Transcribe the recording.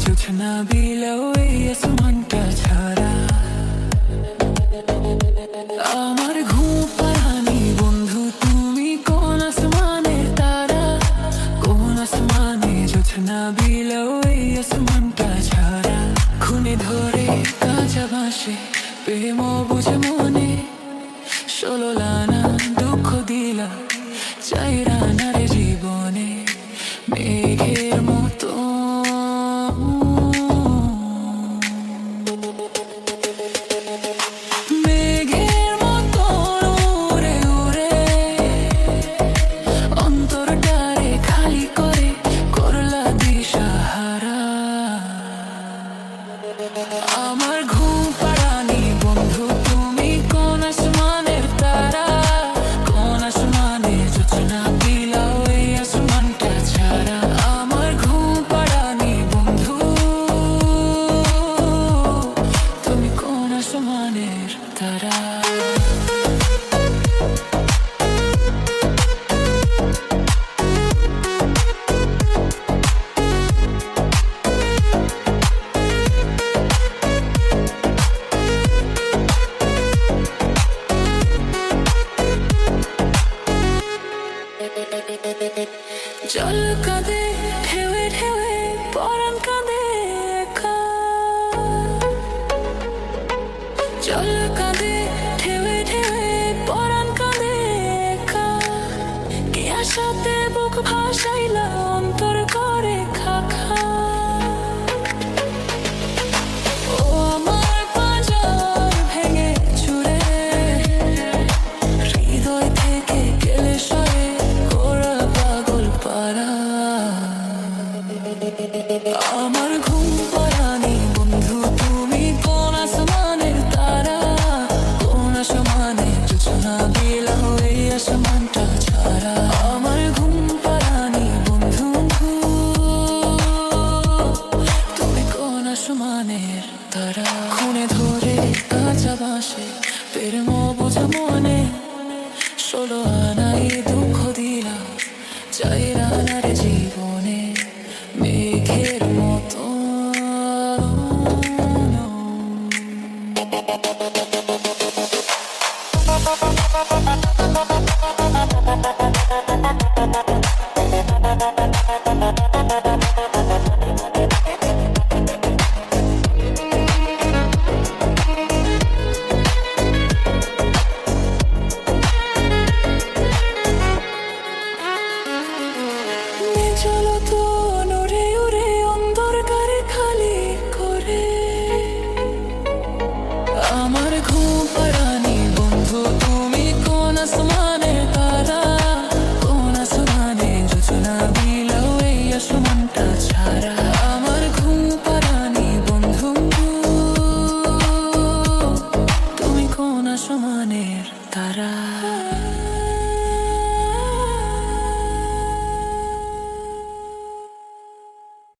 জোছনা বিলাও এই আসমানটা ছাড়া। আমার ঘুম পাড়ানি বন্ধু তুমি কোন আসমানের তারা, কোন আসমানে জোছনা বিলাও এই আসমানটা ছাড়া। খুনে ধরে কাঁচা বাঁশে প্রেম বুঝে মনে, 16 লানা দুঃখ দিলা চাই রানার জীবনে। মেঘের মতো মেঘের মতো উড়ে উড়ে অন্তরটারে খালি করে করলা দিশাহারা। আমার ঘুম পাড়ানি বন্ধু তুমি কোন আসমানের তারা, কোন আসমানে জোছনা বিলাও এই আসমানটা ছাড়া। আমার ঘুম পাড়ানি বন্ধু তুমি কোন আসমানের তারা। জল কাঁদে ঢেউে ঢেউে পরাণ কাঁদে একা, জল কাঁদে ঢেউে ঢেউে পরাণ কাঁদে একা। কে আশাতে বুক ভাসাইলা অন্তর করে খাখা। ও আমার পাঁজর ভেঙে চুরে হৃদয় থেকে গেলে সরে ওরা পাগল পারা। আমার ঘুম পাড়ানি বন্ধু তুমি কোন আসমানের তারা, কোন আসমানে জোছনা বিলাও এই আসমানটা ছাড়া। আমার ঘুম পাড়ানি বন্ধু তুমি কোন আসমানের তারা। খুনে ধরে কাঁচা বাঁশে প্রেম বোঝা মনে, 16 আনা